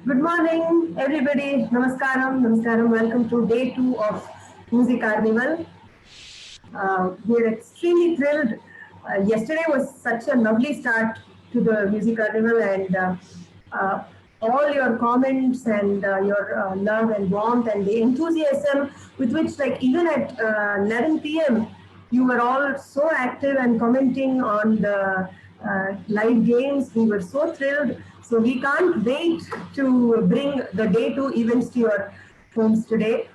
Good morning, everybody. Namaskaram, namaskaram. Welcome to day 2 of Music Carnival. We're extremely thrilled. Yesterday was such a lovely start to the Music Carnival, and uh, all your comments and your love and warmth and the enthusiasm with which, like, even at 11 p.m., you were all so active and commenting on the live games. We were so thrilled. So we can't wait to bring the day 2 events to your homes today.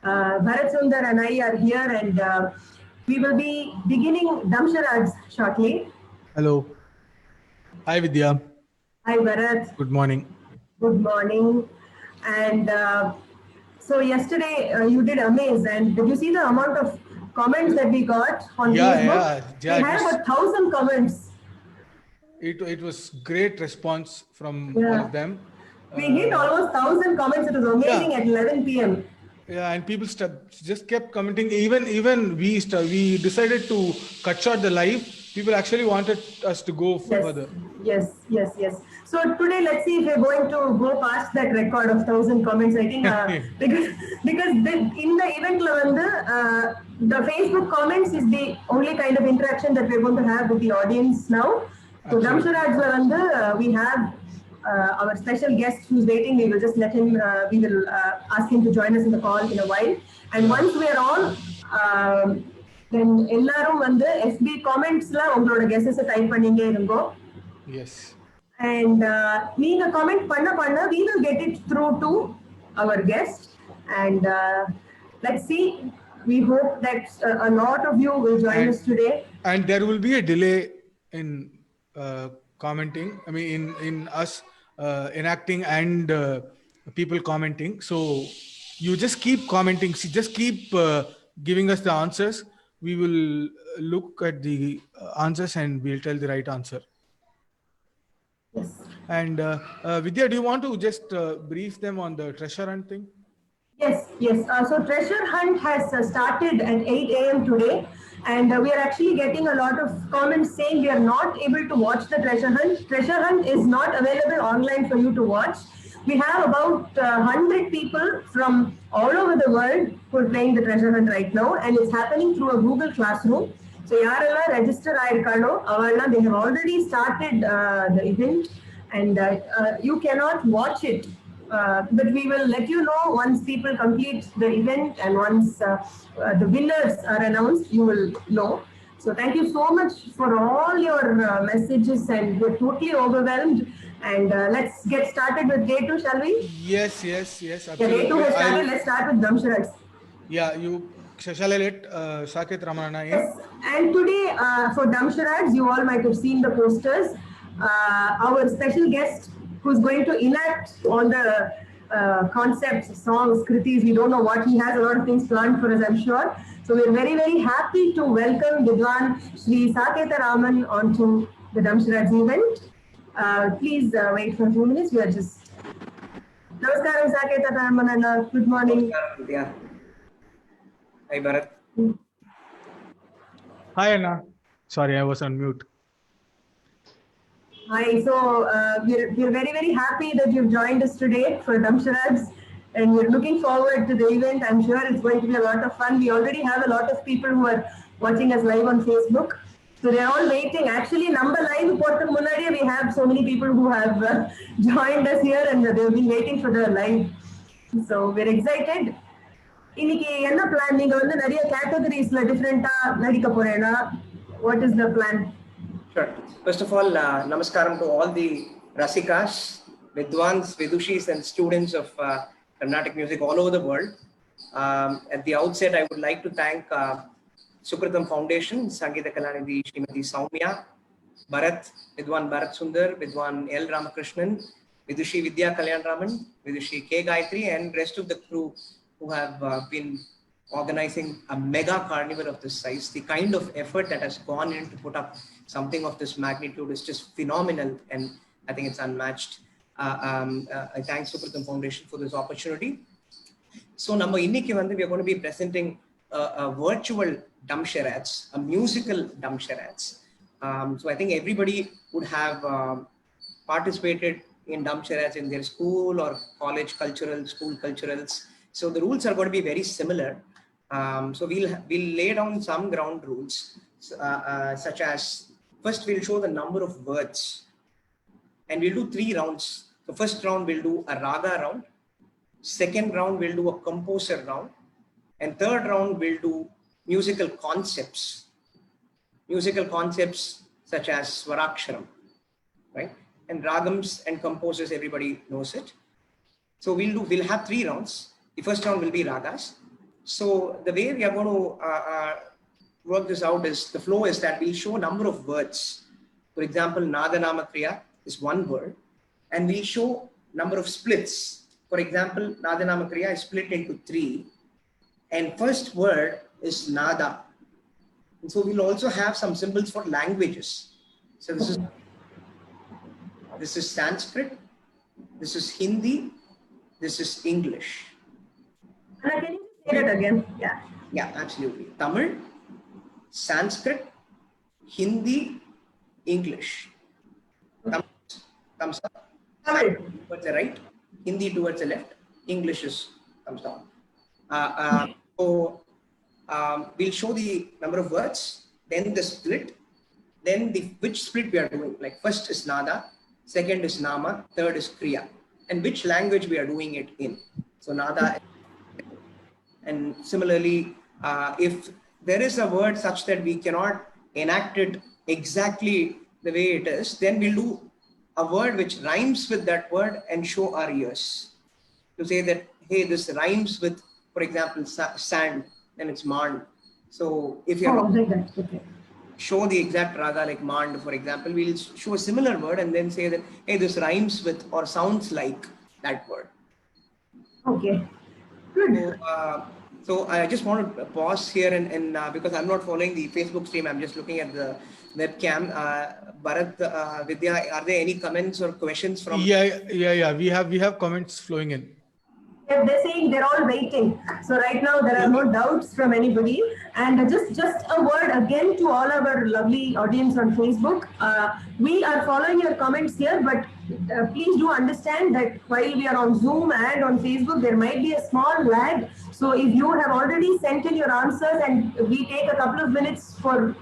Bharat Sundar and I are here, and we will be beginning Damsharaj shortly. Hello. Hi, Vidya. Hi, Bharat. Good morning. Good morning. And so yesterday you did amaze, and did you see the amount of comments that we got on Facebook? Yeah. We had about 1,000 comments. It was great response from all of them. We hit almost 1,000 comments. It was amazing at 11 p.m. Yeah, and people just kept commenting. Even we decided to cut short the live. People actually wanted us to go further. Yes. So today, let's see if we're going to go past that record of 1,000 comments. I think because in the event, the Facebook comments is the only kind of interaction that we're going to have with the audience now. So Damsharaj, we have our special guest who's waiting. We will just let him. We will ask him to join us in the call in a while. And once we are on. Then எல்லாரும் வந்து FB commentsல உங்களோட guesses type பண்ணிட்டே இருங்கோ. Yes. And நீங்க comment பண்ண we will get it through to our guest, and let's see. We hope that a lot of you will join us today. And there will be a delay in commenting. I mean, in us enacting and people commenting. So you just keep commenting. Just keep giving us the answers. We will look at the answers and we'll tell the right answer. Yes. And Vidya, do you want to just brief them on the treasure hunt thing? Yes. So treasure hunt has started at 8 a.m. today, and we are actually getting a lot of comments saying we are not able to watch the treasure hunt. Treasure hunt is not available online for you to watch. We have about 100 people from all over the world who are playing the treasure hunt right now, and it's happening through a Google Classroom. So yarella register aayirukano avalla, they have already started the event, and you cannot watch it. But we will let you know once people complete the event, and once the winners are announced, you will know. So thank you so much for all your messages, and we're totally overwhelmed. And let's get started with day 2, shall we? Yes, absolutely. Yeah, day 2 has started. Let's start with Damsharaj. Yeah, shall I let Saket Ramanana in? Yes, and today for Damsharaj, you all might have seen the posters. Our special guest who's going to enact all the concepts, songs, kritis, we don't know what, he has a lot of things planned for us, I'm sure. So we're very, very happy to welcome Vidwan Shri Saketa Raman onto the Damsharaj event. Please wait for a few minutes. We are just... Namaskaram, Saketa Raman. Good morning. Yeah. Hi, Bharat. Hi, Anna. Sorry, I was on mute. Hi, so we're very, very happy that you've joined us today for Damsharaj, and we're looking forward to the event. I'm sure it's going to be a lot of fun. We already have a lot of people who are watching us live on Facebook. So they're all waiting. Actually, number live portal munadiye, we have so many people who have joined us here, and they've been waiting for the live. So we're excited. இன்னைக்கு என்ன plan? நீங்க வந்து நிறைய கேட்டகரிஸ்ல டிஃபரெண்டா நடிக்க போறேனா? What is the plan? Sure. First of all, namaskaram to all the Rasikas, Vidwans, Vidushis, and students of Carnatic music all over the world. At the outset, I would like to thank Sukritam Foundation, Sangeeta Kalanidhi Srimati Saumya, Bharat, Vidwan Bharat Sundar, Vidwan L. Ramakrishnan, Vidushi Vidya Kalyan Raman, Vidushi K. Gayatri, and rest of the crew who have been organizing a mega carnival of this size. The kind of effort that has gone in to put up something of this magnitude is just phenomenal, and I think it's unmatched. I thank Sukritam Foundation for this opportunity. So, we are going to be presenting a virtual Damsharaj, a musical Damsharaj. So I think everybody would have participated in Damshara as in their school or college cultural, school culturals. So the rules are going to be very similar. So we'll lay down some ground rules, such as first we'll show the number of words, and we'll do 3 rounds. So first round we'll do a raga round, second round we'll do a composer round, and third round we'll do musical concepts such as Swaraksharam, right? And ragams and composers, everybody knows it. So we'll have 3 rounds. The first round will be ragas. So the way we are going to work this out is, the flow is that we'll show a number of words. For example, Nadanama Kriya is 1 word, and we'll show number of splits. For example, Nadanama Kriya is split into 3, and first word is Nada. And so we'll also have some symbols for languages. So this is Sanskrit, this is Hindi, this is English. Anna, can you say that again? Yeah. Yeah, absolutely. Tamil, Sanskrit, Hindi, English. Tamil comes up. Tamil. Towards the right, Hindi towards the left, English comes down. We'll show the number of words, then the split, then which split we are doing. Like first is Nada, second is Nama, third is Kriya, and which language we are doing it in. So Nada, and similarly, if there is a word such that we cannot enact it exactly the way it is, then we'll do a word which rhymes with that word and show our ears to say that, hey, this rhymes with, for example, sand, then it's Mand. So if you show the exact raga like Mand, for example, we'll show a similar word and then say that, hey, this rhymes with or sounds like that word. Okay, good. So I just want to pause here and because I'm not following the Facebook stream, I'm just looking at the webcam. Bharat, Vidya, are there any comments or questions from? Yeah. We have comments flowing in. They're saying they're all waiting. So right now there are no doubts from anybody. And just a word again to all our lovely audience on Facebook. We are following your comments here, but please do understand that while we are on Zoom and on Facebook, there might be a small lag. So if you have already sent in your answers and we take a couple of minutes for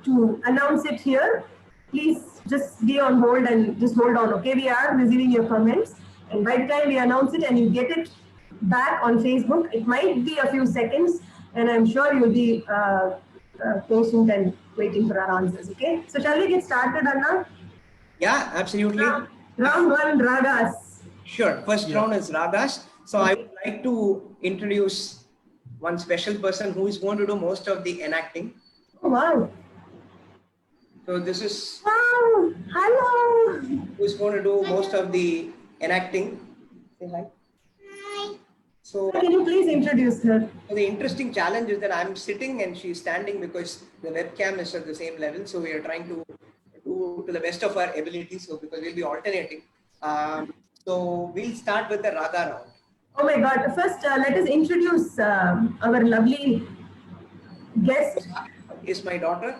to announce it here, please just be on hold and just hold on. Okay, we are receiving your comments. And by the time we announce it and you get it back on Facebook, it might be a few seconds, and I'm sure you'll be patient and waiting for our answers. Okay, so shall we get started, Anna? Yeah, absolutely. Round 1, ragas. Sure. First round is ragas. So I would like to introduce one special person who is going to do most of the enacting. Oh, wow. So this is. Wow. Hello. Who is going to do most of the enacting. Say hi. Hi. So can you please introduce her? So the interesting challenge is that I'm sitting and she's standing because the webcam is at the same level. So we are trying to do to the best of our ability. So because we'll be alternating. So we'll start with the raga round. Oh my God. First, let us introduce our lovely guest. Is my daughter.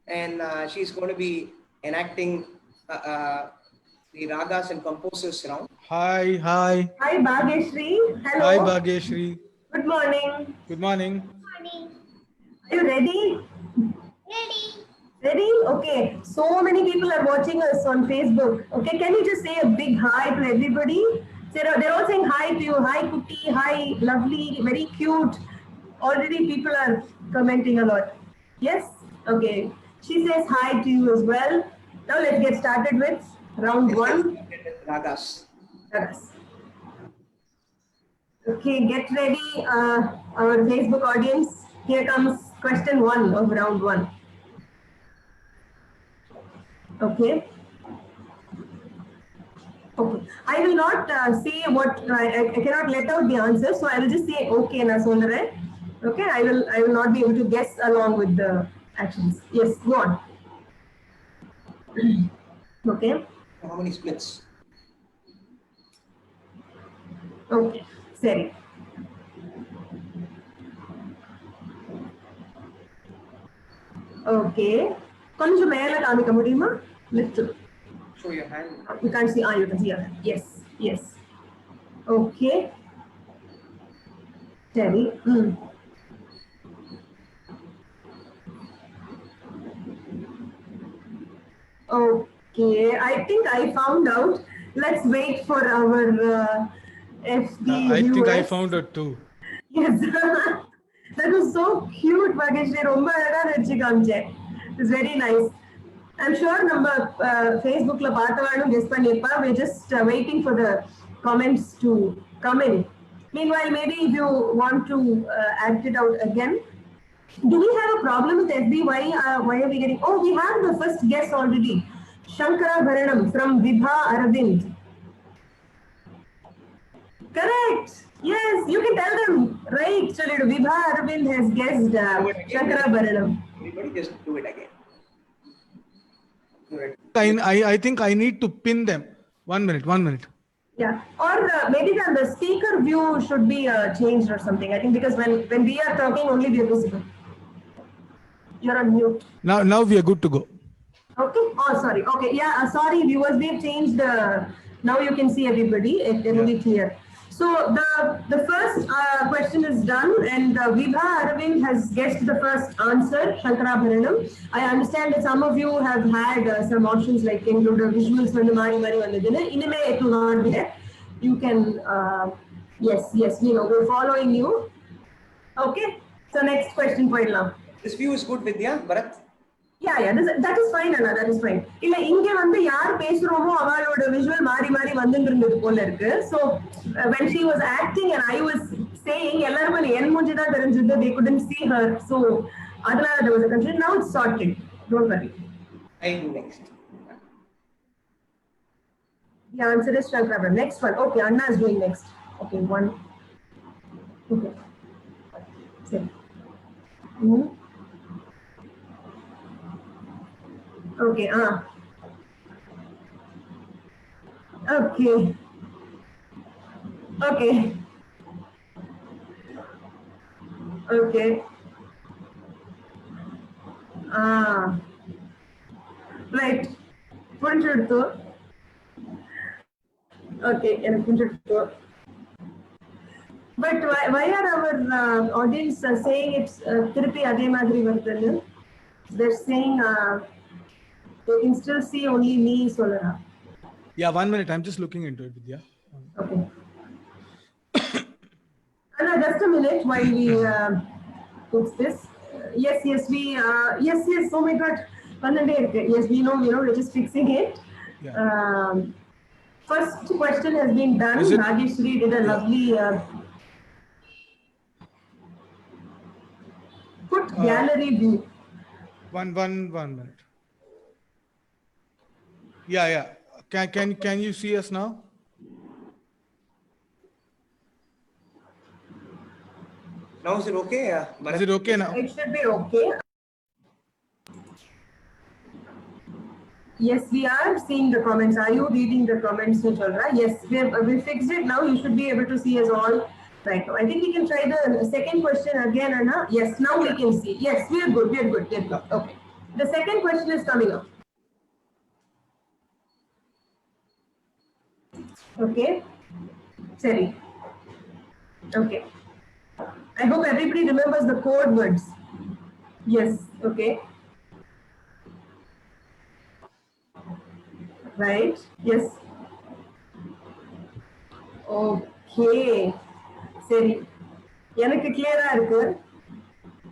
And she's going to be enacting the ragas and composers round. Hi. Hi, Bhageshri. Hello. Hi, Bhageshri. Good morning. Good morning. Morning. Are you ready? Ready? Ready? Okay. So many people are watching us on Facebook. Okay. Can you just say a big hi to everybody? They're all saying hi to you. Hi, Kuti. Hi, lovely. Very cute. Already people are commenting a lot. Yes? Okay. She says hi to you as well. Now let's get started with round 1. Ragas. Ragas. Okay, get ready, our Facebook audience. Here comes question 1 of round 1. Okay. Okay. I will not say what I cannot let out the answer, so I will just say okay, Nasondare. Okay, I will not be able to guess along with the actions. Yes, go on. Okay. How many splits? Okay, Seri. Okay. கொஞ்சம் மேல காமிக்க முடியுமா? Little. show your hand. You can't see. You can see your hand. Yes, yes. Okay. Terry. Okay, I think I found out. Let's wait for our FB I think I viewers. found it too. Yes, that was so cute, Bhageshri. Romba alega vechi kaamiche. It's very nice. I'm sure நம்ம Facebookல பார்த்தவாளும் guess பண்ணிருப்பா. We're just waiting for the comments to come in. Meanwhile, maybe if you want to act it out again. Do we have a problem with FB? Why are we getting? Oh, we have the first guess already. Shankara Bharanam from Vibha Arvind. Correct. Yes, you can tell them. Right, Chalidu. Vibha Arvind has guessed Shankara Bharanam. Everybody just do it again. Do it. I think I need to pin them. 1 minute. Yeah, or maybe the speaker view should be changed or something. I think because when we are talking, only we are visible. You're on mute. Now we are good to go. Okay. Oh, sorry. Okay. Yeah. Sorry, viewers. We've changed. Now you can see everybody. It will be clear. So the first question is done, and Vibha Arvind has guessed the first answer, Shankara Bharanam. I understand that some of you have had some options like include visuals when the Mari Vandadina. Inime it will not be there. You can, yes, we know. We're following you. Okay. So next question for you now. This view is good, Vidya. Bharat. Yeah, that is fine, Anna. That is fine. இல்ல இங்க வந்து யார் பேசுறோமோ அவளோட visual மாறி வந்துருந்தது போல இருக்கு. So when she was acting and I was saying எல்லாரும் என் மூஞ்சி தான் தெரிஞ்சது, they couldn't see her. So அதனால there was a confusion. Now it's sorted. Don't worry. I do next. The answer is Shankara. Next one. Okay, Anna is doing next. Okay, one. Okay. Same. Okay, Okay. Right. புரிஞ்சுடுத்து. Okay, எனக்கு புரிஞ்சுடுத்து. But why are our audience saying it's திருப்பி அதே மாதிரி வருதுன்னு? They're saying they can still see only me, Solara. Yeah, 1 minute. I'm just looking into it, Vidya. Okay. Anna, just a minute while we fix this. Yes, we, yes, oh my God. Yes, we know, we're just fixing it. Yeah. First question has been done. Rajeshri did a lovely put gallery view. One minute. Yeah. Can you see us now? Now is it okay? Is it okay now? It should be okay. Yes, we are seeing the comments. Are you reading the comments, Chalra? Yes, we fixed it now. You should be able to see us all right now. I think we can try the second question again, Anna. Yes, now we can see. Yes, we are good. Okay. The second question is coming up. Okay. Sorry. Okay. I hope everybody remembers the code words. Yes. Okay. Right? Yes. Okay. சரி. எனக்கு clear-ஆ இருக்கு.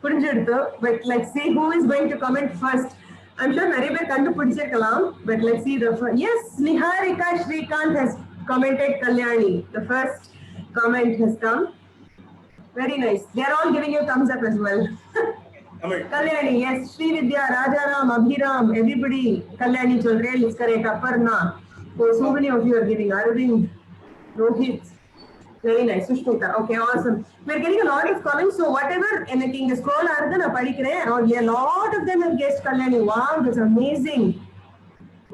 புரிஞ்சிடுது. But let's see who is going to comment first. I'm sure நிறைய பேர் கண்டுபிடிச்சிருக்கலாம். But let's see the first. Yes, Niharika Shrikant has commented Kalyani. The first comment has come. Very nice. They are all giving you thumbs up as well. Kalyani, yes. Sri Vidya, Rajaram, Abhiram, everybody. Kalyani Chalrel is correct. Aparna. Oh, so many of you are giving. Arvind, Rohit. Very nice. Sushmita. Okay, awesome. We're getting a lot of comments. So whatever, anything, the scroll artha na padikre. Oh, yeah, a lot of them have guessed Kalyani. Wow, that's amazing.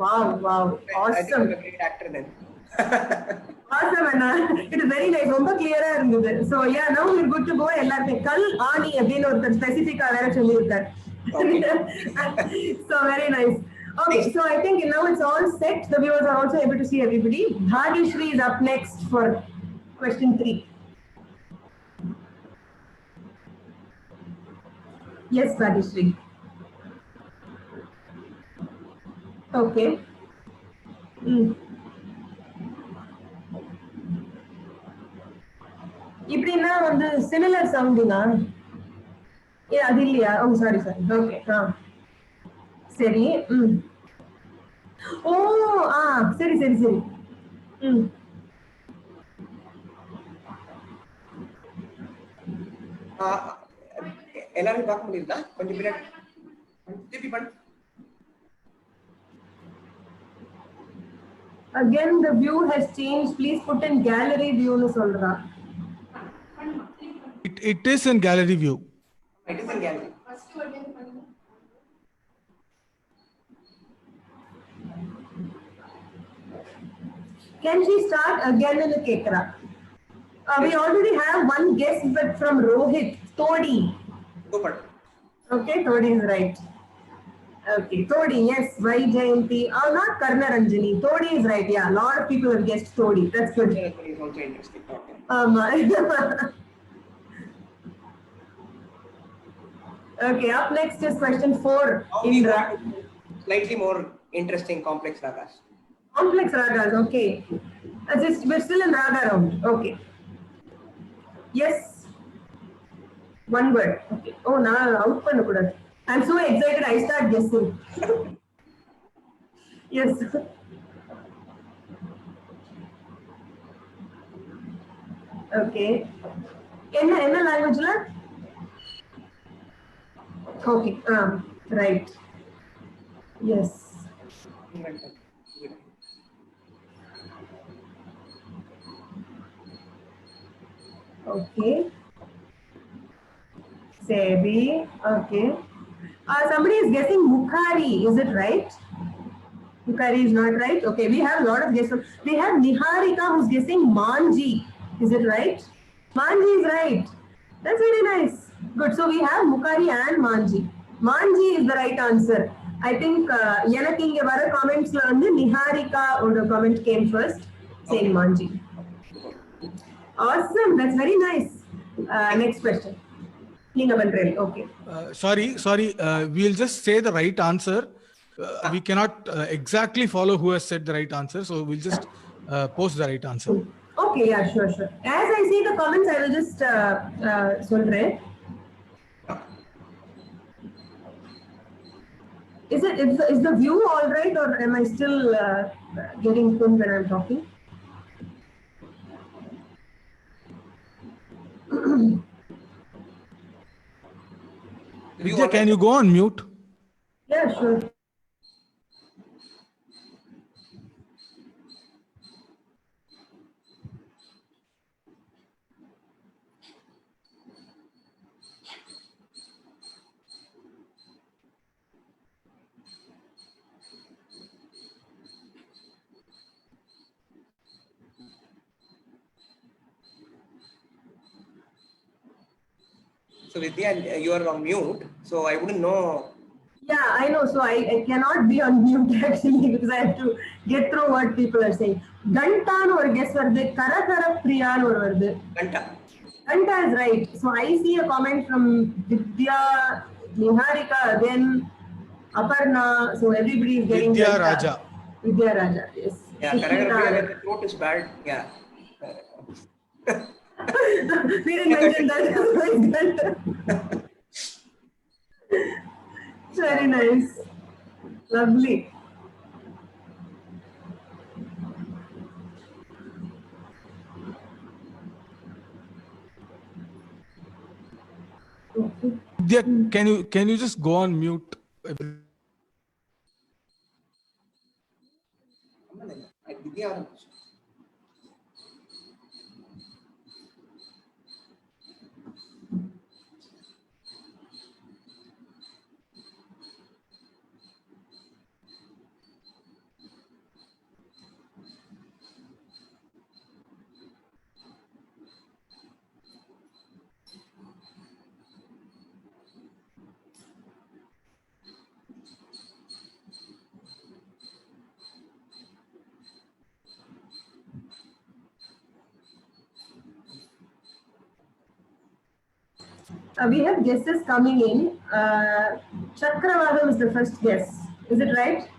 Wow. Awesome. I think I'm a great actor then. Awesome, Anna. It is very nice. ரொம்ப clear-ஆ இருந்தது. So yeah, now we're good to go. எல்லாருமே கல் ஆணி அப்படின்னு ஒரு ஸ்பெசிஃபிக்கா வேற சொல்லியிருக்காரு. So very nice. Okay, so I think now it's all set. The viewers are also able to see everybody. Bhagyashri is up next for question 3. Yes, Bhagyashri. Okay. இப்படின்னா வந்து சிமிலர் சவுண்டிங்கா? ஏ அது இல்லையா? ஓ சாரி சாரி. ஓகே. சரி. ஓ சரி சரி சரி. ம். எல்லாரும் பார்க்க முடியுதா? கொஞ்சம் பின்னாடி திருப்பி பண்ணு. Again the view has changed. Please put in gallery view னு சொல்றா. It is in gallery view. It is in gallery. Can she start again in the Kekra? We already have one guest but from Rohit, Todi. Super. Okay, Todi is right. Okay, Todi, yes, Vai Jayanti. Not Karnaranjani. Todi is right, yeah. A lot of people have guessed Todi. That's good. That is also interesting. Okay. Okay, up next is question 4. Indra. Slightly more interesting complex ragas. Complex ragas, okay. We're still in raga round. Okay. Yes. One word. Okay. Oh, now out pannakuda. I'm so excited. I start guessing. Yes. Okay. என்ன language la? Okay. Right. Yes. Okay. Sebi. Okay. Somebody is guessing Mukhari. Is it right? Mukhari is not right. Okay, we have a lot of guesses. We have Niharika who's guessing Manji. Is it right? Manji is right. That's very nice. Good. So we have Mukhari and Manji. Manji is the right answer. I think எனக்கு இங்க வர commentsல வந்து Niharika ஓட comment came first saying Manji. Awesome. That's very nice. Next question. Okay. Sorry. We'll just say the right answer. We cannot exactly follow who has said the right answer, so we'll just post the right answer. Okay, yeah, sure. As I see the comments, I will just சொல்றேன். Is the view all right, or am I still getting pinned when I'm talking? Vidya, can you go on mute? Yeah, sure. So Vidya, you are on mute, so I wouldn't know. Yeah, I know. So I cannot be on mute actually because I have to get through what people are saying. Gantan or guess vardu, Karakara Priyan or vardu. Ganta. Ganta is right. So I see a comment from Vidya, Niharika again, Aparna. So everybody is getting Vidya Ganta. Raja. Vidya Raja, yes. Yeah, Karakara, the throat is bad. Yeah. We didn't mention that. Very nice. Lovely. Vidya, can you just go on mute? Vidya. We have guesses coming in. Chakravaham is the first guess. Is it right?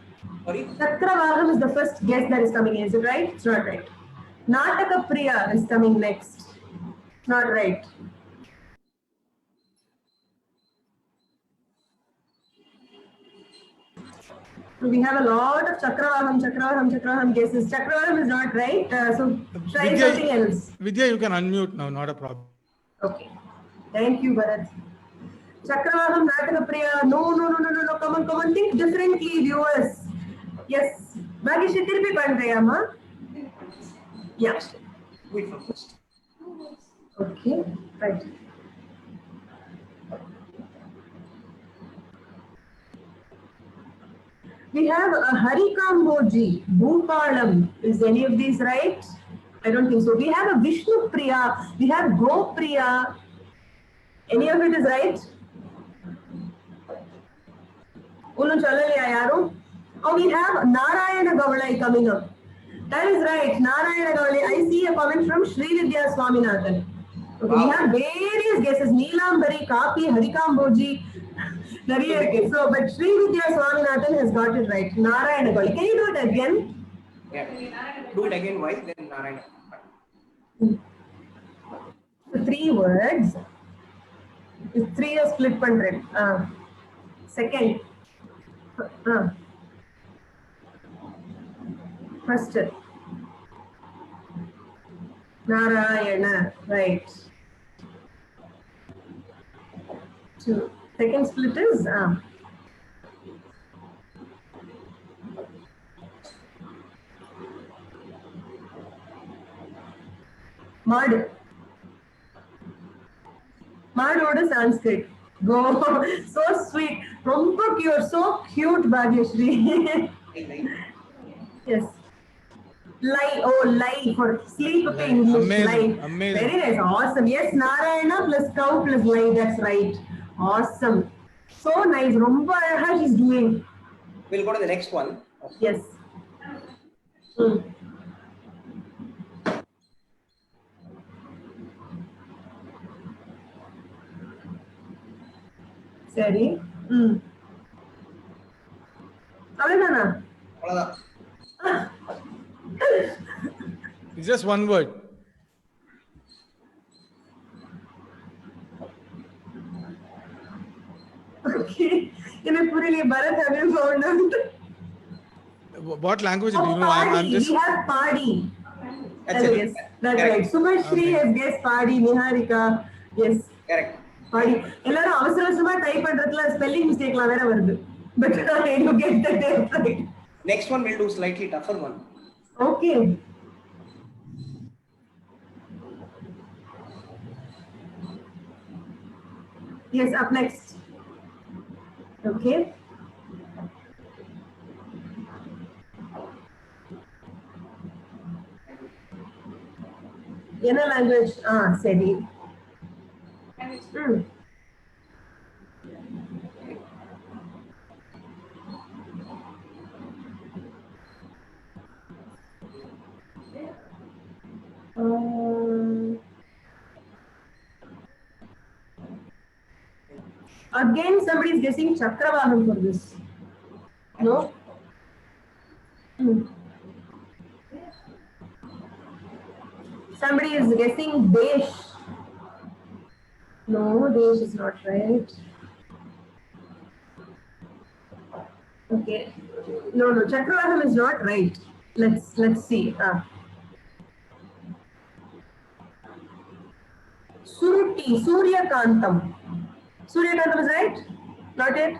Sorry? Chakravaham is the first guess that is coming in. Is it right? It's not right. Nataka Priya is coming next. Not right. We have a lot of Chakravaham guesses. Chakravaham is not right. So try something else. Vidya, you can unmute now, not a problem. Okay. Thank you, Bharat. Chakravaham, Nataka Priya. No. Come on. Think differently, viewers. Yes. Bhagyashree, tirpi pandreyama. Yeah. Wait for first. Okay. Right. We have a Harikamboji, Bhupalam. Is any of these right? I don't think so. We have a Vishnu Priya. We have Go Priya. Any of it is right? Unu chalaliya yaru? Oh, we have Narayana Gavalai coming up. That is right. Narayana Gavalai. I see a comment from Sri Vidya Swaminathan. Okay, Wow. we have various guesses. Neelambari, Kapi, Harikamboji. So, but Sri Vidya Swaminathan has got it right. Narayana Gavalai. Can you do it again? Yeah. Do it again. Why? Then Narayana. So 3 words. It's 3 are split pandred. Second. First. Narayana. Right. 2. Second split is Mad. Mad word is Sanskrit. Go. So sweet. Romba cute. So cute, Bhagyashree. Yes. Lie. Oh, lie for sleep. Okay, English. Amazing, Lie. amazing. Very nice. Awesome. Yes, Narayana plus cow plus lie. That's right. Awesome. So nice. Romba alaga she's doing. We'll go to the next one. Yes. சரி அவ்வளவுதானா அவ்வளவுதான். It's just one word. Okay. எனக்கு புரியல Bharat have you found out? What language do you know? I'm just. We have Padi. That's it. Yes, that's Correct. right. Sumashri has guessed Padi. Niharika. Yes. Correct. Padi. எல்லாரும் அவசர அவசரமா type பண்றதுல spelling மிஸ்டேக்லாம் வேற வருது. But you get that right. Next one we'll do slightly tougher one. Okay. Yes, up next. Okay. என்ன language? சரி. Again, somebody is guessing Chakravaham for this. No? Somebody is guessing Desh. No, Desh is not right. Okay. No, Chakravaham is not right. Let's see. Suruti, Suryakantam. Suryakantam is right? Not it?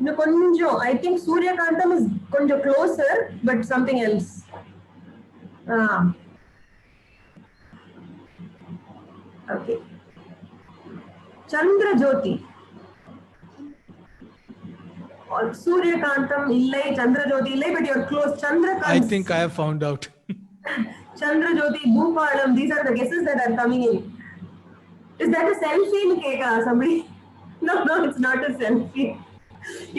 No, konjo. I think Suryakantam is konjo closer, but something else. Okay. Chandra Jyoti. Suryakantam illai, Chandra Jyoti illai, but you're close. Chandrakant. I think I have found out. Chandra Jyoti, Bhupalam, these are the guesses that are coming in. Is that a selfie in Keka? Somebody? No, it's not a selfie.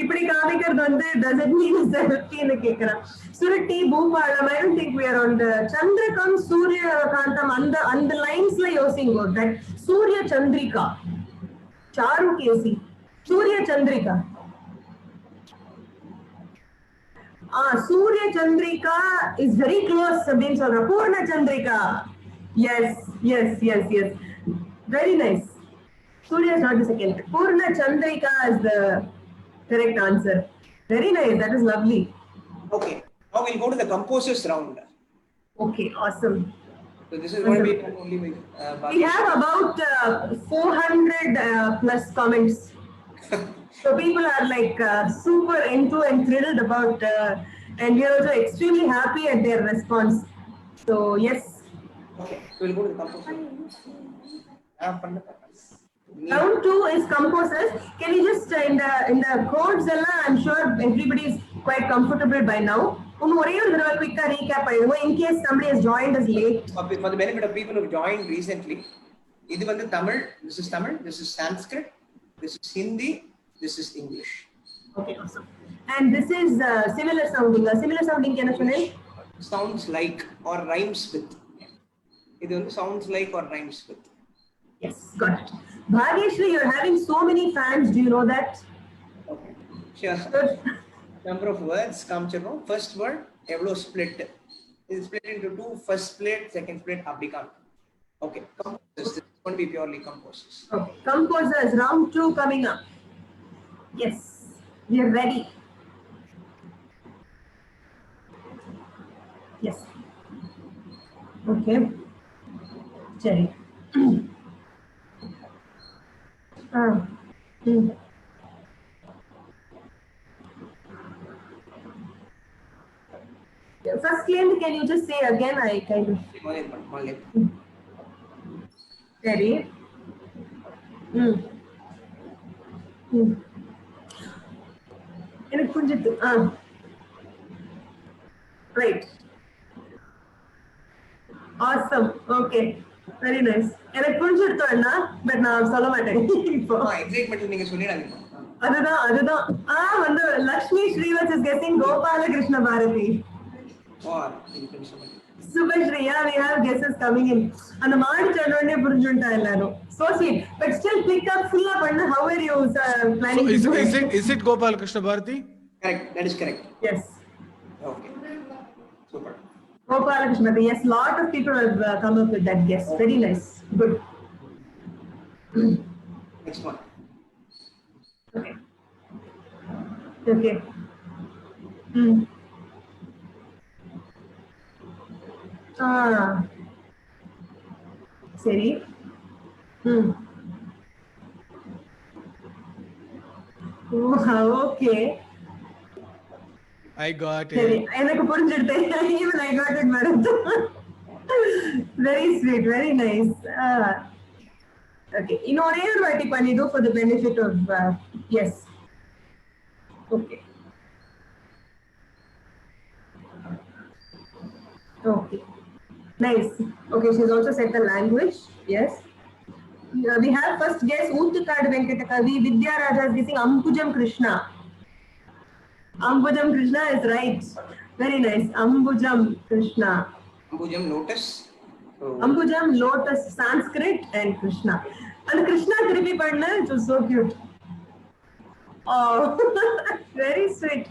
இப்படி காமிக்கிறது வந்து does it mean selfie ன்னு கேக்குறான். Surati, Bhupalam, I don't think we are on the Chandrakam, Suryakantam, அந்த linesல யோசிங்கோ. That Surya Chandrika. Charukesi. Surya Chandrika. Surya Chandrika is very close. Means Purna Chandrika. Yes. Very nice. Surya is not the second. Purna Chandrika is the correct answer. Very nice. That is lovely. Okay. Now we'll go to the composers round. Okay, awesome. So this is going to be only with We have about 400 plus comments. So people are like super into and thrilled about, and we are also extremely happy at their response. So yes. Okay. So we'll go to the composers. Round 2 is composers. Can you just in the codes, I'm sure everybody is quite comfortable by now. Quick recap in case somebody has joined us late. For the benefit of people who have joined recently, this is Tamil, this is Sanskrit, this is Hindi, this is English. Okay, awesome. And this is similar sounding. Similar sounding can I Sounds like or rhymes with. It sounds like or rhymes with. Yes, got it. Bhagyeshri, you're having so many fans. Do you know that? Okay. Sure. Good. Number of words come to know. First word, evlo split. It is split into two. First split, second split, abdikam. Okay. Composers. This is going to be purely composers. Okay. Composers, round 2 coming up. Yes, we are ready. Yes. Okay. Cherry. First claim, can you just say again? I kind of. Ready? எனக்கு புரிஞ்சிட்டு right. Awesome. Okay. Very nice. எனக்கு புரிஞ்சிருத்தோ அண்ணா but நான் சொல்ல மாட்டேன் இப்போ excitement நீங்க சொல்லிடாதீங்க அதுதான் வந்து Lakshmi Srivats is guessing Gopalakrishna Bharathi Subhashri, yeah, we have guesses coming in. And the maadi chandone purunjunta ellaro. So sweet. But still pick up full up and how are you planning So to do is it Gopal Krishna Bharati? Correct. That is correct. Yes. Okay. Super. Gopalakrishna, yes, lot of people have come up with that guess. Very nice. Good. Next one. Okay. Okay. சரி. Okay. I got it. எனக்கு புரிஞ்சிடுது. Even I got it, madam. Very sweet, very nice. Okay. இன்னொரே ஒரு வாட்டி பண்ணிடு for the benefit of yes. Okay. Okay. Nice. Okay, she's also said the language. Yes. We have first guess Uttukadu Venkatakavi. Vidya Raja is guessing Ambujam Krishna. Ambujam Krishna is right. Very nice. Ambujam Krishna. Ambujam lotus. Ambujam lotus Sanskrit and Krishna. And Krishna Tripi Padna, it was so cute. Oh, very sweet.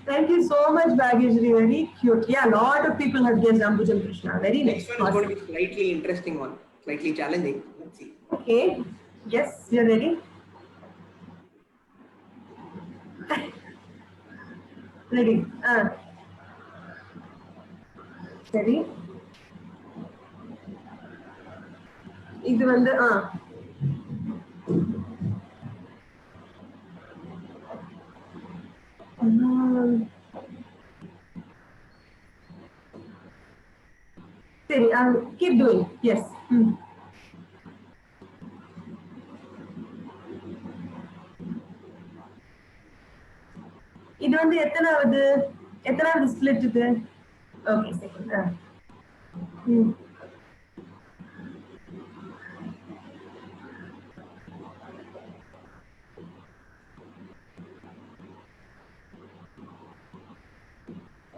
Thank you so much, Bhagyeshri. Very cute. Yeah, a lot of people have guessed Ambujam Krishna. Very nice. Next one is going to be slightly interesting one, slightly challenging. Let's see. Okay. Yes, you're ready. Ready. Ready. இது வந்து சரி, keep doing. Yes. இது வந்து எத்தனாவது split இது? Okay, second.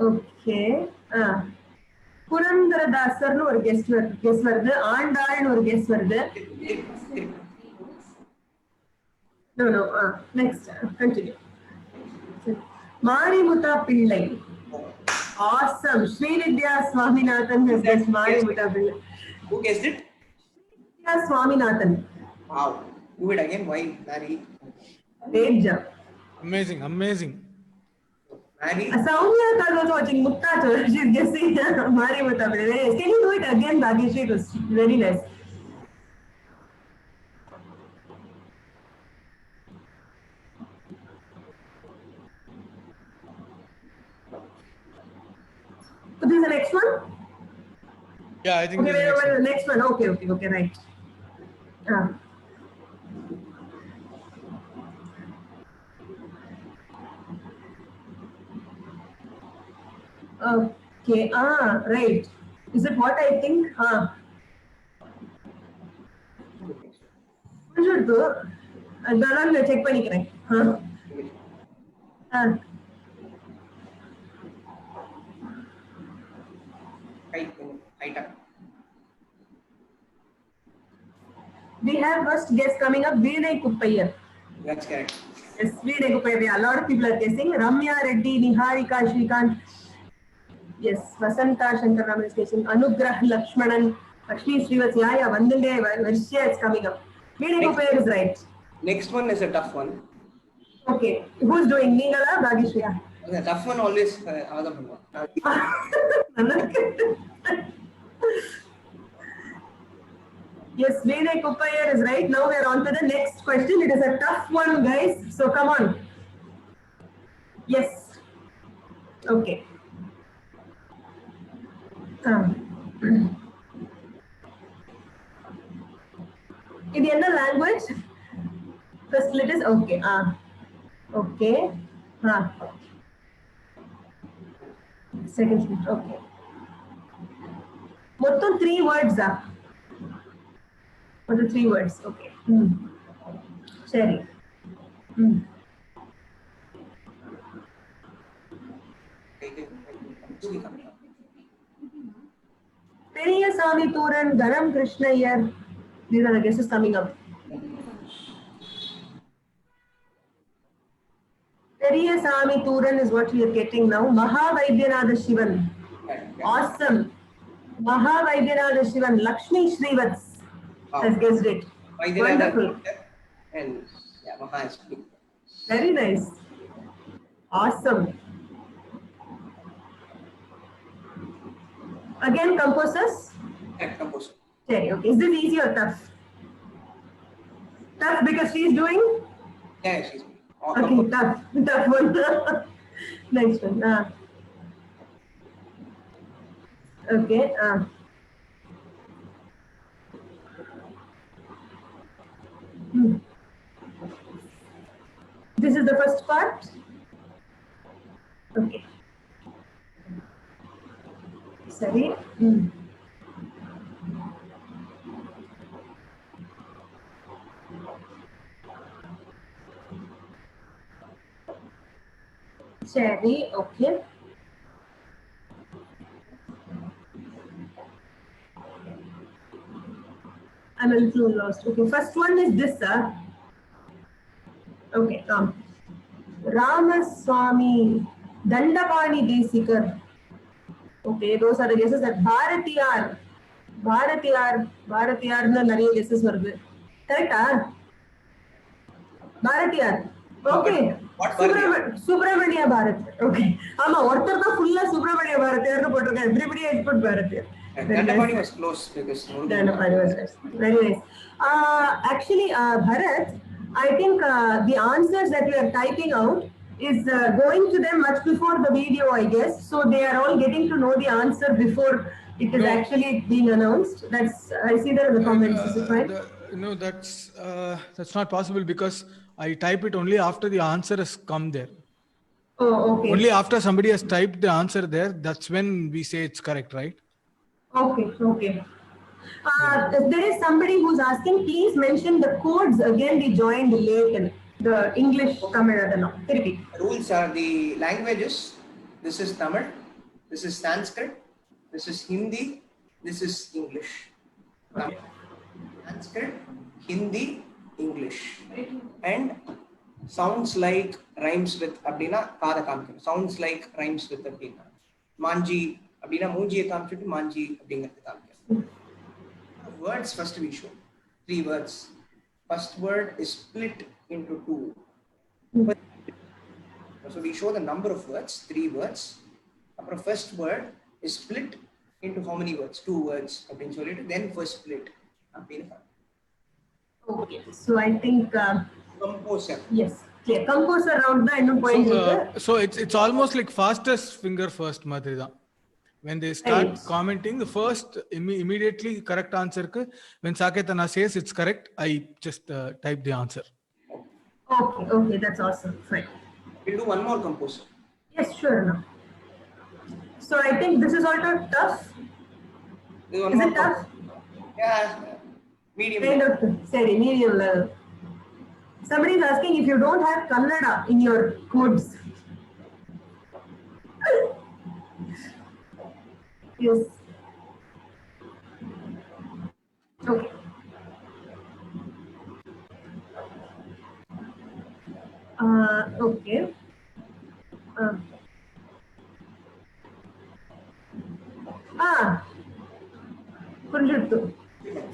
Okay. புரந்தரதாசர்னு ஒரு guess வருது, ஆண்டாள்னு ஒரு கெஸ் வருது. No. Next, continue. Marimuta Pillai. Awesome. Srividya Swaminathan has guessed Marimuta Pillai. Who guessed it? Srividya Swaminathan. Wow. Do it again. Why, Mary? Great job. Amazing, amazing. Mary? Soumya is also watching Mutta. She's guessing Marimuta Pillai. Very nice. Can you do it again, Bhagishri? It was very nice. So this is the next one? Yeah, I think Okay, this is wait, next the next one. Okay, right. Okay, right. Is it what I think? புரிஞ்சுடுது அதெல்லாம் check பண்ணிக்கிறேன் We have first guess coming up, Veeray Kuppaiyer. That's correct. Yes, Veeray Kuppaiyer. Yeah, a lot of people are guessing. Ramya Reddy, Niharika Shrikant. Yes, Vasanta Shankaraman is guessing. Anugrah Lakshmanan, Lakshmi Srivats. Yeah, Vandande Varsya is coming up. Veeray Kuppaiyer is right. Next one is a tough one. Okay, who's doing? Ningala, Bhagishriya? The tough one always other Yes, Veeray Kuppaiyer is right. Now we are on to the next question. It is a tough one, guys. So come on. Yes. Okay. In the language? First letters. Okay. Okay. Second split. Okay. Motto 3 words. What are 3 words? Okay. Sherry. Periyasamy Thuran, Garam Krishnaiyer. These are the guesses coming up. Periyasamy Thuran is what we are getting now. Mahavaidyanath Shivan. Awesome. Mahavaidyanath Shivan. Lakshmi Srivats has guessed it. Wonderful. And yeah, Maha is big. Very nice. Awesome. Again, composers. Yeah, composer. Okay. Is this easy or tough? Tough because she's doing? Yeah, she's Okay, tough one. Next one. Okay. This is the first part. Okay. Sorry. Cherry, okay. I'm a little lost. Okay, first one is this, sir. Okay, Ramaswamy, Dandapani Desikar. Okay, those are the guesses. That Bharatiyar no nariya guesses varudhu. Correct? Bharatiyar. Okay. Subramania Bharat. Okay. Ortha ka full Subramania Bharatiyar nu potrukka. Everybody has put Bharatiyar. Dandapani was close because Dandapani was nice. Very nice. Actually, Bharat, I think the answers that we are typing out is going to them much before the video, I guess. So they are all getting to know the answer before it is actually being announced. That's I see that in the comments. Is it right? No, that's not possible because I type it only after the answer has come there. Oh, okay. Only after somebody has typed the answer there, that's when we say it's correct, right? Okay. There is somebody who's asking, please mention the codes again we joined late. The English Tamil. Rules are the languages. This is Tamil. This is Sanskrit. This is Hindi. This is English. Okay. Sanskrit, Hindi, English. And sounds like rhymes with அப்படின்னா காதை காமிக்கணும். Sounds like rhymes with அப்படின்னா மாஞ்சி அப்படின்னா மூஞ்சியை காமிச்சிட்டு மாஞ்சி அப்படிங்கிறது காமிக்கணும். Words first we show. 3 words. First word is split into 2. So we show the number of words, 3 words. Our first word is split into how many words? 2 words. Then first split. Okay. So I think Composer. yes. Clear. Composer round da innum point So it's almost like fastest finger first madri da. When they start Right. commenting, the first immediately correct answer ku, when Saketana says it's correct, I just type the answer. Okay, that's awesome. Fine. We'll do one more composer. Yes, sure. No. So I think this is also tough. There's one Is more it tough? Yeah, medium. Kind of, sorry, medium level. Somebody is asking if you don't have Kannada in your codes. Yes. Okay. Okay. Kunjuttu.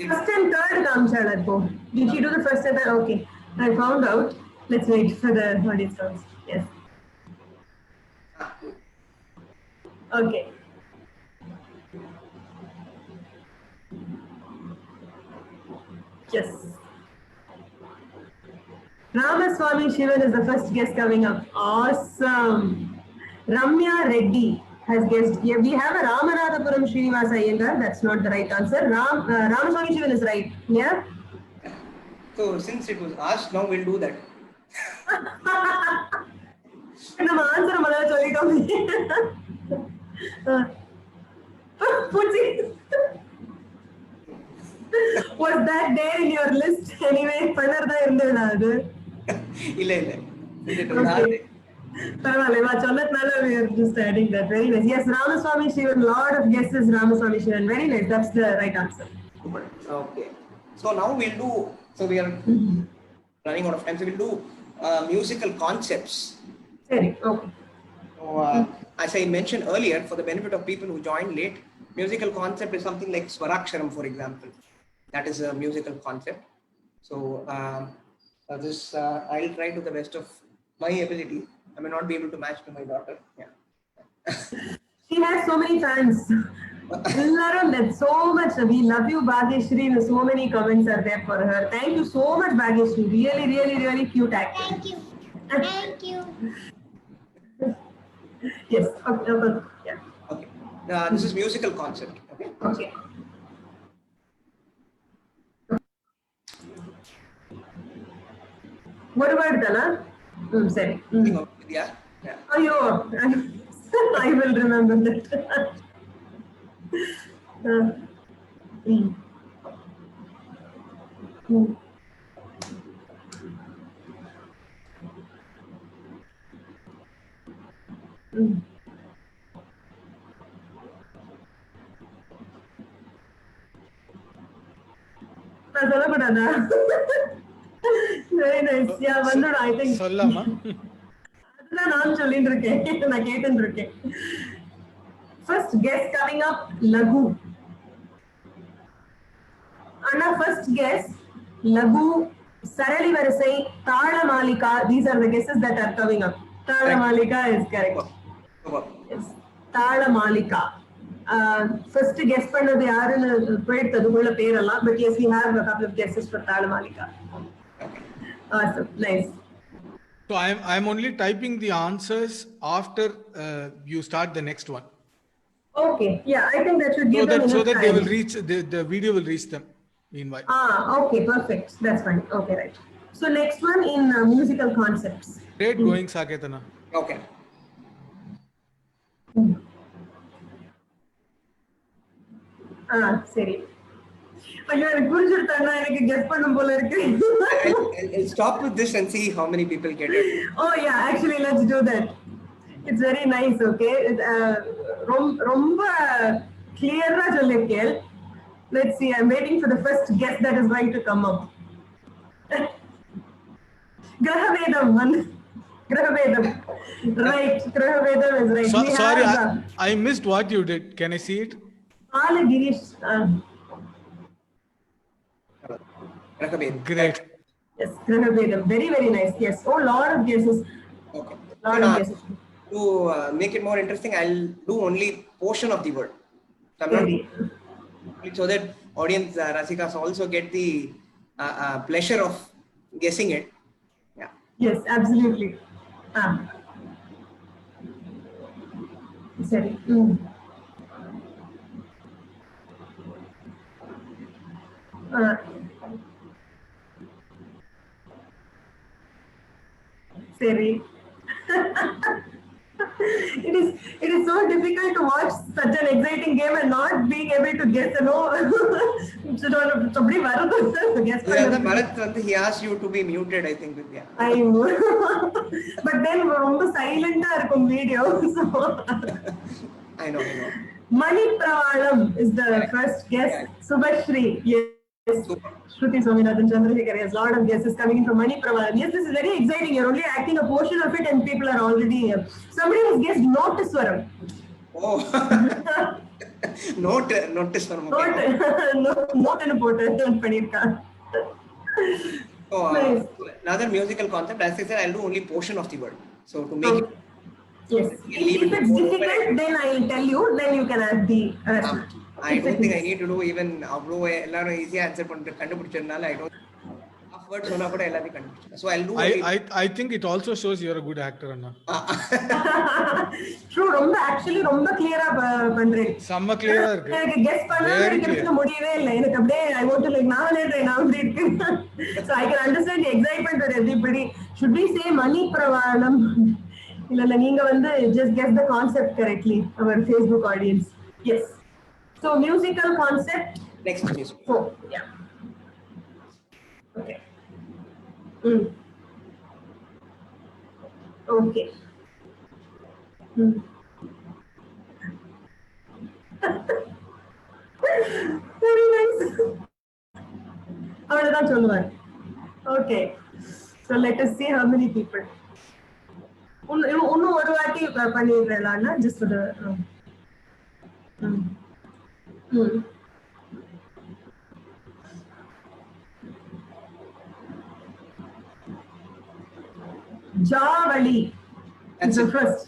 First and third Kamchaladpo. Did she do the first and third? Okay. I found out. Let's wait for the audience rounds. Yes. Okay. Yes. Ramaswamy Shivan is the first guest coming up. Awesome. Ramya Reddy has guessed. Yeah, we have a Ramanathapuram Srinivasa Iyengar. That's not the right answer. Ramaswamy Shivan is right. Yeah. So since it was asked, now we'll do that. நம்ம answer முதல்ல சொல்லிட்டோம். Putsi. Was that there in your list anyway? பண்ணறதா இருந்ததா அது? இல்ல. It was not there. பரவாயில்லை, வா சொன்னதுனால we are just adding that. Very nice. Yes, Ramaswamy Shivan, lot of guesses Ramaswamy Shivan. Very nice. That's the right answer. Okay. So now we'll do, so we are running out of time. So we'll do musical concepts. Sorry. Okay. So, as I mentioned earlier, for the benefit of people who joined late, musical concept is something like Swaraksharam, for example. That is a musical concept. So I'll try to the best of my ability. I may not be able to match to my daughter. Yeah. She has so many fans. Laram, that's so much. We love you, Bhagyashree. So many comments are there for her. Thank you so much, Bhagyashree. Really, really, really cute actor. Thank you. Thank you. Yes. Okay. Yeah. Okay. This is musical concept. Okay. Okay. What about Dana? Sorry. Yeah. Yeah. Ayyo, I will remember that. நான் சொல்லக்கூடாதா? Very nice. Yeah, வந்துடும், I think. சொல்லலாமா? அதுதான் நான் சொல்லிட்டு இருக்கேன், நான் கேட்டுட்டு இருக்கேன். First guess coming up, Lagu. Anna, first guess, Lagu, Sarali Varisai, Tala Malika. These are the guesses that are coming up. Tala Malika is correct. Yes. Tala Malika. First guess பண்ணது யாருன்னு போயிட்டு அதுக்குள்ள பேரெல்லாம், but yes, we have a couple of guesses for Tala Malika. Awesome, nice. So I'm only typing the answers after you start the next one. Okay, yeah, I think that should give them enough So that they time. will reach the video will reach them meanwhile. Okay, perfect. That's fine. Okay, right. So next one in musical concepts. Great going, Saketana. Okay. சரி. ஐயோ, எனக்கு புரிஞ்சிருத்தாங்க, எனக்கு guess பண்ணும் போல இருக்கு. I'll stop with this and see how many people get it. Oh yeah, actually let's do that. It's very nice, okay? ரொம்ப clear-ஆ சொல்லிருக்கேன். Let's see, I'm waiting for the first guess that is going to come up. Grahavedam one. Grahavedam. Right. Grahavedam is right. So, We sorry, have I missed what you did. Can I see it? Ala Girish. Rakabed. Great. Yes, Grahavedam. Very, very nice. Yes. Oh, lot of guesses. Okay. Lot Then, of guesses. to make it more interesting, I'll do only portion of the word. So I'm Very. not so that audience Rasikas also get the pleasure of guessing it. Yeah. Yes, absolutely. Sorry. Sorry. it is so difficult to watch such an exciting game and not being able to guess. Somebody guess. Yeah, the Bharat, he asked you to be muted, I think, Vidya. I know. But then ரொம்ப silent video. So I know. Mani Pravalam is the first guess. Subhashri. Yes. Super. Shruti Swaminathan Chandrasekhar has a lot of guesses coming in from Mani Pravalam. Yes, this is very exciting. You're only acting a portion of it and people are already. Somebody has guessed Notiswaram. Oh. Notice for okay. Note and போட்டு So, Nice. another musical concept, as I said, I'll do only portion of the word. So, to make it, Yes. leave If it it's more difficult, open. then I'll tell you. Then you can add the rest. I don't think I need to do even அவ்வளோ எல்லாரும் ஈஸியா answer பண்ணிட்டு கண்டுபிடிச்சதுனால I don't half word சொன்னா கூட எல்லாத்தையும் கண்டுபிடிச்சேன். So I'll do I think it also shows you're a good actor, Anna. True, actually ரொம்ப clear-ஆ பண்றேன். செம்ம clear-ஆ இருக்கு. எனக்கு guess பண்ணாம இருக்கிறதுக்கு முடியவே இல்லை. எனக்கு அப்படியே I want to like நான் அப்படி இருக்கு. So I can understand the excitement of everybody. Should we say Mani Pravalam? இல்ல நீங்க just guess the concept correctly, our Facebook audience. Yes. So musical concept. next music. So yeah. Okay. Okay. Very nice. அவ்வளவுதான் சொல்லுவார். Okay. So let us see how many people. இன்னும் ஒரு வாட்டி பண்ணிடுறேன் just for the Javali. That's the it. first.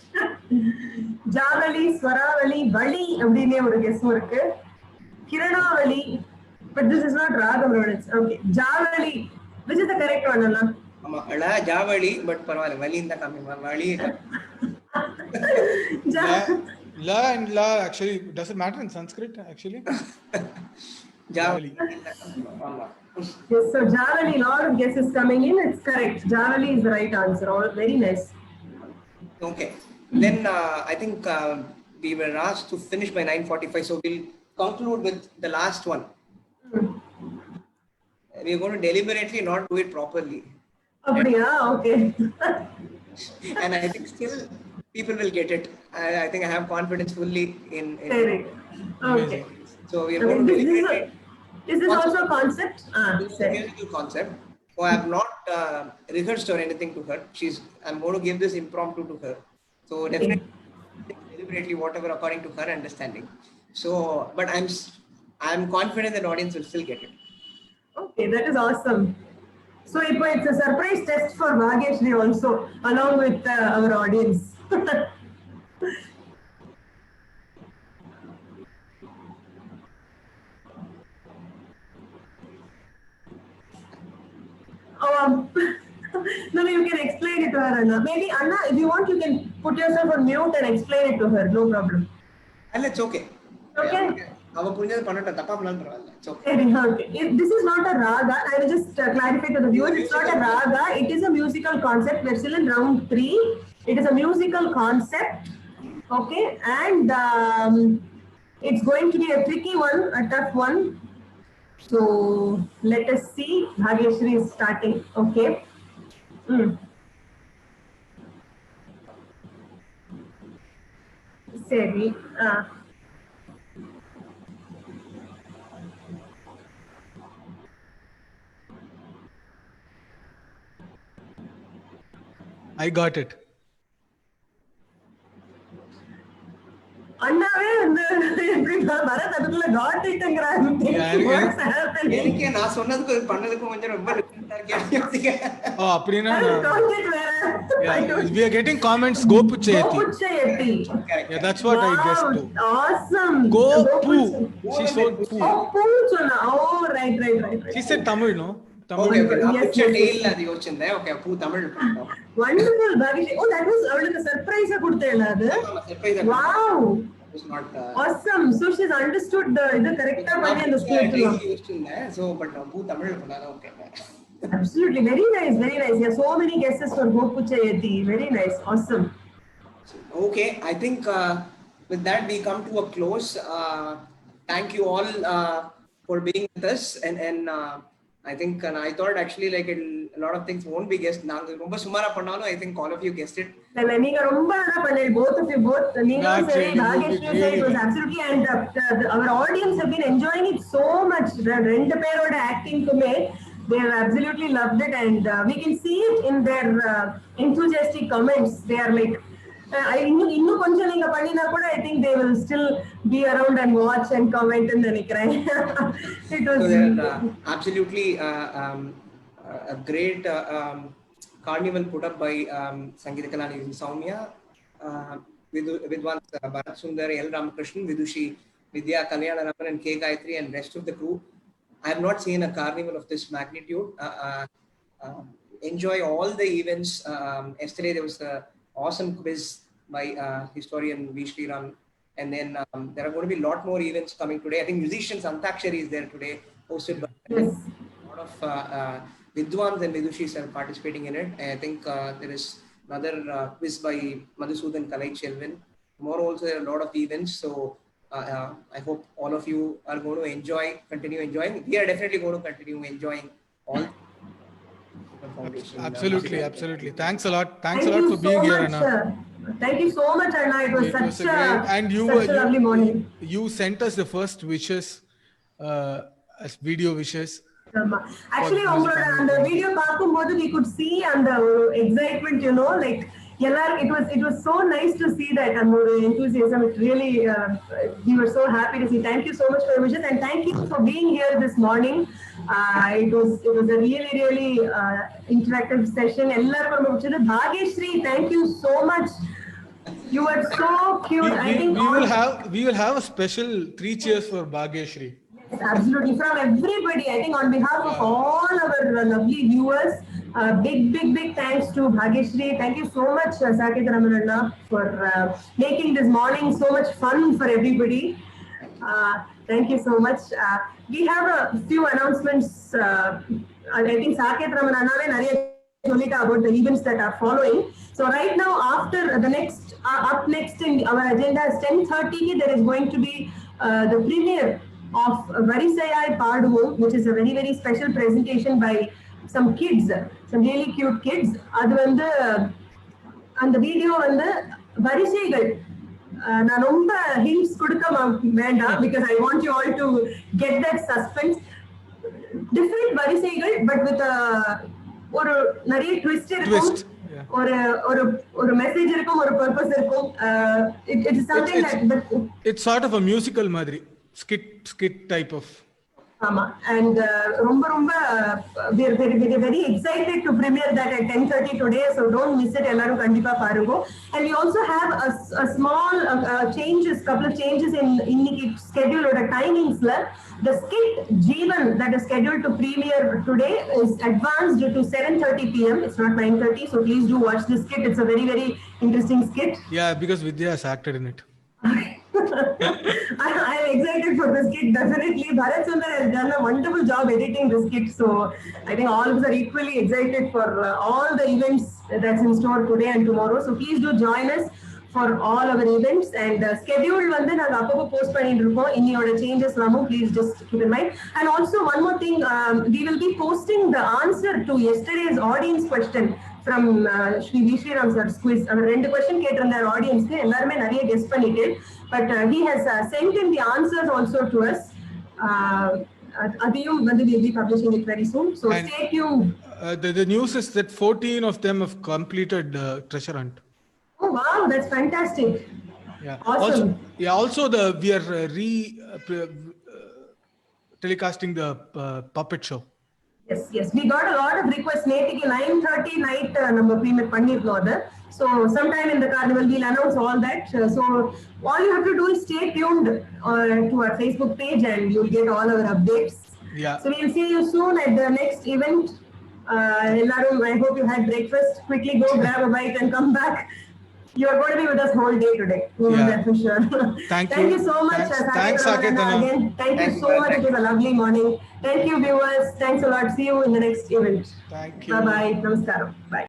Javali, Swaravali, Vali அப்படினே ஒரு guess இருக்கு. Kiranavali, but this is not Ragam Rodents. Okay. Javali, which is the correct one, Anna? ஆமா அழ Javali but பரவாயில்ல வலின்னு தான் காமிங்க வலி La and la actually doesn't matter in Sanskrit actually. Javali ஆமா Yes, so Javali, lot of guesses coming in. It's correct. Javali is the right answer. All very nice. Okay. Then I think we were asked to finish by 9:45, so we'll conclude with the last one. We're going to deliberately not do it properly. அப்படியா? Okay. And I think still people will get it. I think I have confidence fully in Seri. Okay. So we're going to deliberately. Is this also a concept? This is a musical concept. So I have not rehearsed or anything to her. I'm going to give this impromptu to her. So definitely deliberately whatever according to her understanding. So, but I'm confident that audience will still get it. Okay, that is awesome. So it's a surprise test for Bhageshri also, along with our audience. No, you can explain it to her, Anna. Maybe Anna, if you want, you can put yourself on mute and explain it to her. No problem. And it's okay. Okay. அவ புரிஞ்சது பண்ணட்டும் தப்பா பண்ணாலும் பரவாயில்ல. It's okay. Okay. This is not a raga. I will just clarify to the viewers. It's not a raga. It is a musical concept. We're still in round 3. It is a musical concept. Okay, and it's going to be a tricky one, a tough one. So let us see. Bhageshri is starting. Okay. Seri. I got it. அண்ணாவே வந்து எப்படி பரத் அதுக்குள்ள God இட்ங்கறாங்க. What's happening? எனக்கு நான் சொன்னதுக்கு பண்ணதுக்கு கொஞ்சம் ரொம்ப டிஃபரண்டா இருக்கு. Oh, அப்படினா Got it வேற. we are getting comments Gopuchayati. Gopuchayati. Yeah, that's what I guessed too. Awesome. Gopu. She said poo. Oh, poo சொன்னா. Oh, right. She said Tamil, no? Okay. நான் Yes, பிச்ச yes. டெய்ல் அது யோசிச்சேன். Okay, பூ Tamil. Wonderful, Bhavish. Oh, that was அவளுக்கு சர்ப்ரைஸா கொடுத்தேல அது. Surprise. Wow. It was not Awesome. So she's understood the இது கரெக்ட்டா பண்ணி அந்த ஸ்கிரிப்ட். யோசிச்சேன். So but பூ தமிழ் பண்ணாதான் okay. Absolutely. Very nice. Yeah, so many guesses for Gopuchayati. Very nice. Awesome. Okay, I think with that we come to a close. Thank you all for being with us, and I think I thought actually like a lot of things won't be guessed. நாங்க ரொம்ப சுமாரா பண்ணாலும் I think all of you guessed it. நீங்க ரொம்ப நல்லா பண்ணீங்க, both of you, நீங்க சரி Bhagyashree said it was absolutely, and our audience have been enjoying it so much. ரெண்டு பேரோட acting குமே they have absolutely loved it, and we can see it in their enthusiastic comments. They are like இன்னும் கொஞ்சம் நீங்க பண்ணினா கூட I think they will still be around and watch and comment ன்னு நினைக்கிறேன். It was absolutely a great carnival put up by Sangeeta Kalani Soumya, Vidwans Bharat Sundar, L. Ramakrishnan, Vidushi, Vidya Kalyanaraman, and K. Gayatri, and rest of the crew. I have not seen a carnival of this magnitude. Enjoy all the events. Yesterday there was an awesome quiz by historian V. Sriram, and then there are going to be a lot more events coming today. I think musicians Antakshari is there today, hosted by a lot of Vidwans and Vidushis are participating in it. And I think there is another quiz by Madhusudan Kalai Chelvin. Tomorrow also there are a lot of events. So I hope all of you are going to continue enjoying. We are definitely going to continue enjoying all. Absolutely. Thanks a lot for being here, Anna. Thank you so much, Anna. It was such a lovely morning. You sent us the first wishes as video wishes. Actually, உங்களோட அந்த video பார்க்கும்போது we could see அந்த excitement, like it was so nice to see that and enthusiasm. It really we were so happy to see. Thank you so much for your wishes, and thank you for being here this morning. It was a really interactive session. Ellarku romba pidichadu. Bhagyashree, thank you so much. You were so cute. I think we will have a special 3 cheers for Bhagyashree. Yes, absolutely, from everybody. I think on behalf of all our lovely viewers, big thanks to Bhagyashree. Thank you so much, Saket Ramananna, for making this morning so much fun for everybody. Thank you so much. We have a few announcements. I think Saket Ramananna nariya sollita about the events that are following. So right now, after the up next in our agenda is 10:30. There is going to be the premiere of Varisayai Paaduvom, which is a very special presentation by some kids, some really cute kids. அது வந்து அந்த video வந்து வரிசைகள் நான் ரொம்ப hints கொடுக்க வேண்டாம், because I want you all to get that suspense. Different வரிசைகள், but with ஒரு நிறைய twist இருக்கும், ஒரு மெசேஜ் இருக்கும், ஒரு purpose இருக்கும். It is something that it's sort of a musical மாதிரி skit type of. And ரொம்ப we are very excited to premiere that at 10:30 today, so don't miss it. Ellarum kandipa paarugo. And we also have a small couple of changes in inniki schedule or timings la. The skit Jeevan that is scheduled to premiere today is advanced to 7:30 p.m. It's not 9:30, so please do watch this skit. It's a very interesting skit. Yeah, because Vidya has acted in it. I'm excited for this skit. Definitely, Bharat Sundar has done a wonderful job editing this skit. So I think all of us are equally excited for all the events that's in store today and tomorrow. So please do join us for all our events, and schedule வந்து நாங்க அப்பப்போ post பண்ணிட்டு இருக்கோம். இன்னியோட changes எல்லாமும் please just keep in mind. And also one more thing, we will be posting the answer to yesterday's audience question from Shri V. Sriram sir's quiz. Our 2 question கேட்டிருந்தார் ஆடியன்ஸ்க்கு, எல்லாருமே நிறைய கெஸ் பண்ணிட்டு, but he has sent in the answers also to us. அதையும் வந்து we'll be publishing it very soon, so stay tuned. The news is that 14 of them have completed treasure hunt. Oh wow, that's fantastic. Yeah. Awesome. Also we are telecasting the puppet show. Yes. We got a lot of requests. Native 9:30 night number premiere pannirukkom adu. So sometime in the carnival we'll announce all that. So all you have to do is stay tuned to our Facebook page and you'll get all our updates. Yeah. So we'll see you soon at the next event. Ellarum, I hope you had breakfast. Quickly go grab a bite and come back. You are going to be with us whole day today. Yeah. That's for sure. Thank Thank you. you so much. Thanks, Saket. Again, thank you so much. It was a lovely morning. Thank you, viewers. Thanks a lot. See you in the next event. Thank you. Bye bye. Namaskaram. Bye.